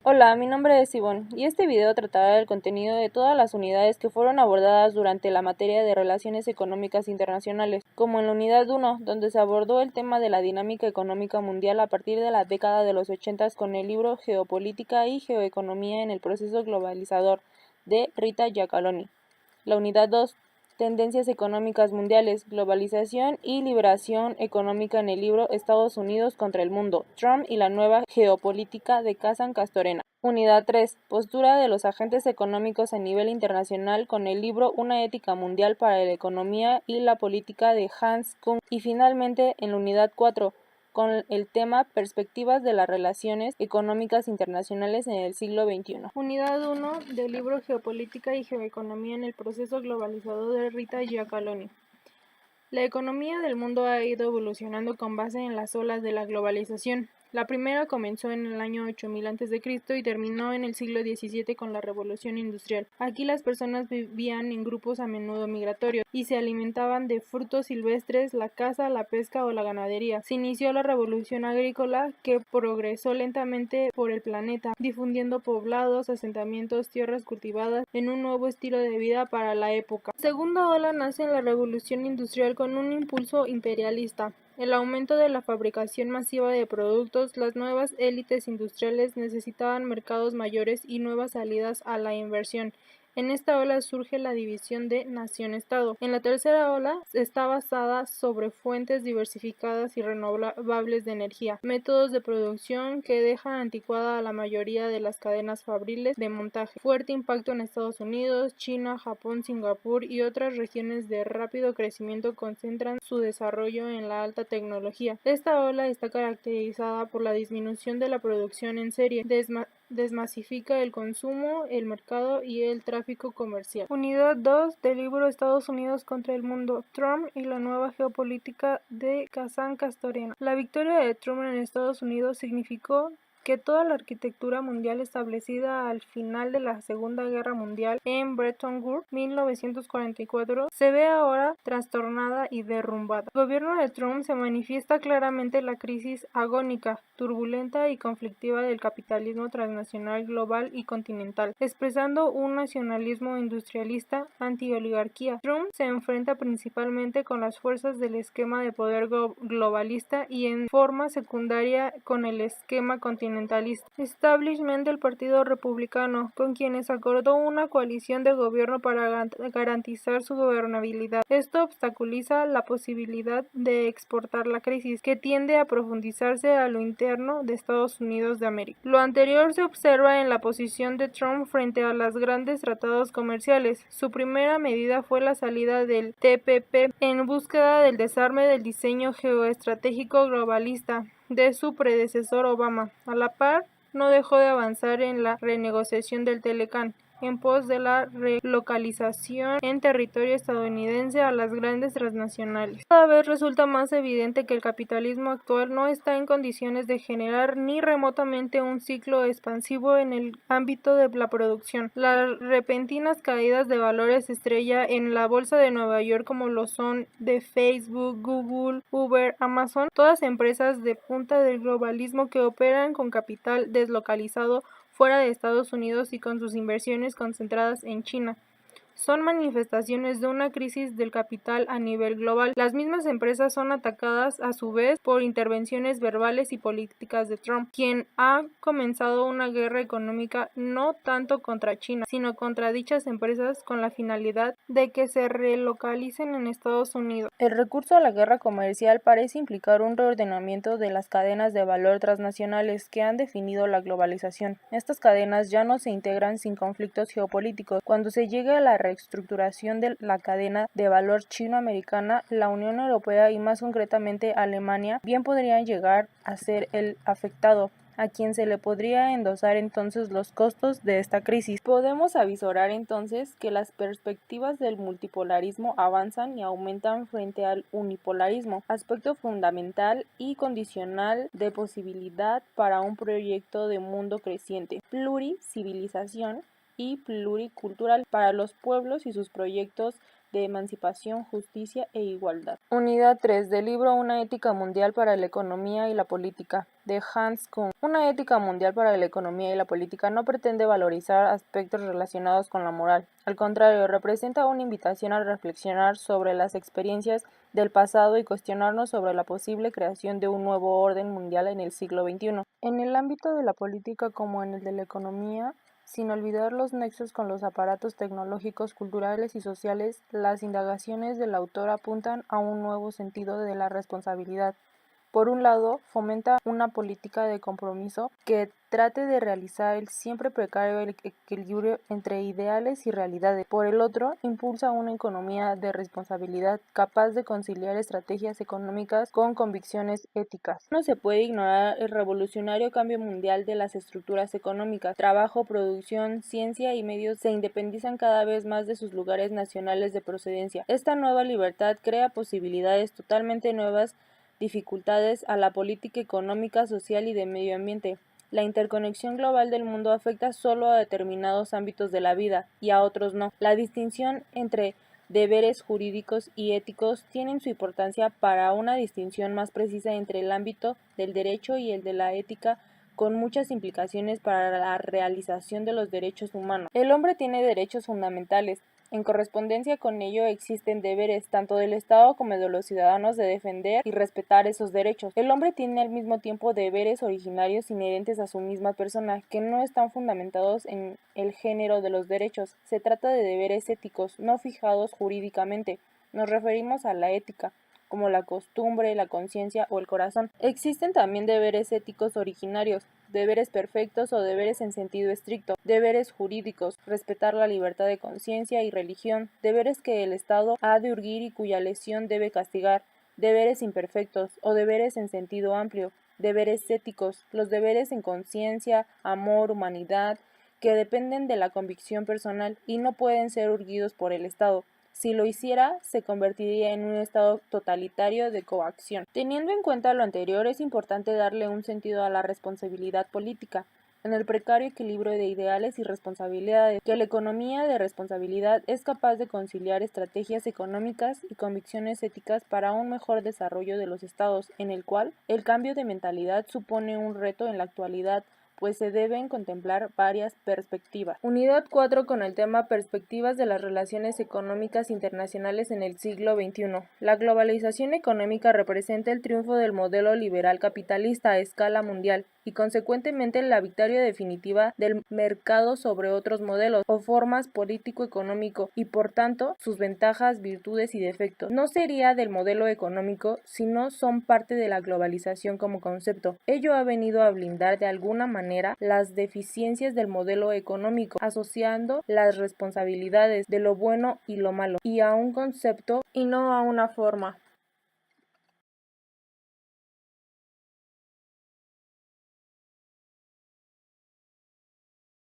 Hola, mi nombre es Ivonne y este video tratará del contenido de todas las unidades que fueron abordadas durante la materia de Relaciones Económicas Internacionales, como en la unidad 1, donde se abordó el tema de la dinámica económica mundial a partir de la década de los 80 con el libro Geopolítica y Geoeconomía en el proceso globalizador de Rita Giacalone. La unidad 2, Tendencias económicas mundiales, globalización y liberación económica en el libro Estados Unidos contra el mundo, Trump y la nueva geopolítica de Kazan Castorena. Unidad 3, Postura de los agentes económicos a nivel internacional con el libro Una ética mundial para la economía y la política de Hans Kuhn. Y finalmente, en la unidad 4, con el tema Perspectivas de las relaciones económicas internacionales en el siglo XXI. Unidad 1 del libro Geopolítica y Geoeconomía en el proceso globalizador de Rita Giacalone. La economía del mundo ha ido evolucionando con base en las olas de la globalización. La primera comenzó en el año 8000 a.C. y terminó en el siglo XVII con la Revolución Industrial. Aquí las personas vivían en grupos a menudo migratorios y se alimentaban de frutos silvestres, la caza, la pesca o la ganadería. Se inició la Revolución Agrícola, que progresó lentamente por el planeta, difundiendo poblados, asentamientos, tierras cultivadas en un nuevo estilo de vida para la época. La segunda ola nace en la Revolución Industrial con un impulso imperialista. El aumento de la fabricación masiva de productos, las nuevas élites industriales necesitaban mercados mayores y nuevas salidas a la inversión. En esta ola surge la división de nación-estado. En la tercera ola está basada sobre fuentes diversificadas y renovables de energía, métodos de producción que dejan anticuada a la mayoría de las cadenas fabriles de montaje. Fuerte impacto en Estados Unidos, China, Japón, Singapur y otras regiones de rápido crecimiento concentran su desarrollo en la alta tecnología. Esta ola está caracterizada por la disminución de la producción en serie, desmasifica el consumo, el mercado y el tráfico comercial. Unidad 2 del libro Estados Unidos contra el mundo, Trump y la nueva geopolítica de Kazan Castorena. La victoria de Trump en Estados Unidos significó que toda la arquitectura mundial establecida al final de la Segunda Guerra Mundial en Bretton Woods 1944 se ve ahora trastornada y derrumbada. El gobierno de Trump se manifiesta claramente la crisis agónica, turbulenta y conflictiva del capitalismo transnacional global y continental, expresando un nacionalismo industrialista anti-oligarquía. Trump se enfrenta principalmente con las fuerzas del esquema de poder globalista y en forma secundaria con el esquema continentalista establishment del Partido Republicano, con quienes acordó una coalición de gobierno para garantizar su gobernabilidad. Esto obstaculiza la posibilidad de exportar la crisis, que tiende a profundizarse a lo interno de Estados Unidos de América. Lo anterior se observa en la posición de Trump frente a los grandes tratados comerciales. Su primera medida fue la salida del TPP en búsqueda del desarme del diseño geoestratégico globalista de su predecesor Obama. A la par, no dejó de avanzar en la renegociación del Telecán, en pos de la relocalización en territorio estadounidense a las grandes transnacionales. Cada vez resulta más evidente que el capitalismo actual no está en condiciones de generar ni remotamente un ciclo expansivo en el ámbito de la producción. Las repentinas caídas de valores estrella en la bolsa de Nueva York, como lo son de Facebook, Google, Uber, Amazon, todas empresas de punta del globalismo que operan con capital deslocalizado fuera de Estados Unidos y con sus inversiones concentradas en China. Son manifestaciones de una crisis del capital a nivel global. Las mismas empresas son atacadas a su vez por intervenciones verbales y políticas de Trump, quien ha comenzado una guerra económica no tanto contra China, sino contra dichas empresas con la finalidad de que se relocalicen en Estados Unidos. El recurso a la guerra comercial parece implicar un reordenamiento de las cadenas de valor transnacionales que han definido la globalización. Estas cadenas ya no se integran sin conflictos geopolíticos. Cuando se llegue a la reestructuración de la cadena de valor chino-americana, la Unión Europea y más concretamente Alemania bien podrían llegar a ser el afectado, a quien se le podría endosar entonces los costos de esta crisis. Podemos avisorar entonces que las perspectivas del multipolarismo avanzan y aumentan frente al unipolarismo, aspecto fundamental y condicional de posibilidad para un proyecto de mundo creciente, pluricivilización y pluricultural para los pueblos y sus proyectos de emancipación, justicia e igualdad. Unidad 3 del libro Una ética mundial para la economía y la política, de Hans Kuhn. Una ética mundial para la economía y la política no pretende valorizar aspectos relacionados con la moral. Al contrario, representa una invitación a reflexionar sobre las experiencias del pasado y cuestionarnos sobre la posible creación de un nuevo orden mundial en el siglo XXI. En el ámbito de la política como en el de la economía, sin olvidar los nexos con los aparatos tecnológicos, culturales y sociales, las indagaciones del autor apuntan a un nuevo sentido de la responsabilidad. Por un lado, fomenta una política de compromiso que trate de realizar el siempre precario equilibrio entre ideales y realidades. Por el otro, impulsa una economía de responsabilidad capaz de conciliar estrategias económicas con convicciones éticas. No se puede ignorar el revolucionario cambio mundial de las estructuras económicas. Trabajo, producción, ciencia y medios se independizan cada vez más de sus lugares nacionales de procedencia. Esta nueva libertad crea posibilidades totalmente nuevas, dificultades a la política económica, social y de medio ambiente. La interconexión global del mundo afecta solo a determinados ámbitos de la vida y a otros no. La distinción entre deberes jurídicos y éticos tienen su importancia para una distinción más precisa entre el ámbito del derecho y el de la ética, con muchas implicaciones para la realización de los derechos humanos. El hombre tiene derechos fundamentales. En correspondencia con ello existen deberes tanto del Estado como de los ciudadanos de defender y respetar esos derechos. El hombre tiene al mismo tiempo deberes originarios inherentes a su misma persona, que no están fundamentados en el género de los derechos. Se trata de deberes éticos, no fijados jurídicamente. Nos referimos a la ética, como la costumbre, la conciencia o el corazón. Existen también deberes éticos originarios, deberes perfectos o deberes en sentido estricto, deberes jurídicos, respetar la libertad de conciencia y religión, deberes que el Estado ha de urgir y cuya lesión debe castigar, deberes imperfectos o deberes en sentido amplio, deberes éticos, los deberes en conciencia, amor, humanidad, que dependen de la convicción personal y no pueden ser urgidos por el Estado. Si lo hiciera, se convertiría en un estado totalitario de coacción. Teniendo en cuenta lo anterior, es importante darle un sentido a la responsabilidad política, en el precario equilibrio de ideales y responsabilidades, que la economía de responsabilidad es capaz de conciliar estrategias económicas y convicciones éticas para un mejor desarrollo de los estados, en el cual el cambio de mentalidad supone un reto en la actualidad, pues se deben contemplar varias perspectivas. Unidad 4 con el tema Perspectivas de las relaciones económicas internacionales en el siglo XXI. La globalización económica representa el triunfo del modelo liberal capitalista a escala mundial y consecuentemente la victoria definitiva del mercado sobre otros modelos o formas político-económico y por tanto sus ventajas, virtudes y defectos. No sería del modelo económico si no son parte de la globalización como concepto. Ello ha venido a blindar de alguna manera las deficiencias del modelo económico, asociando las responsabilidades de lo bueno y lo malo, y a un concepto y no a una forma.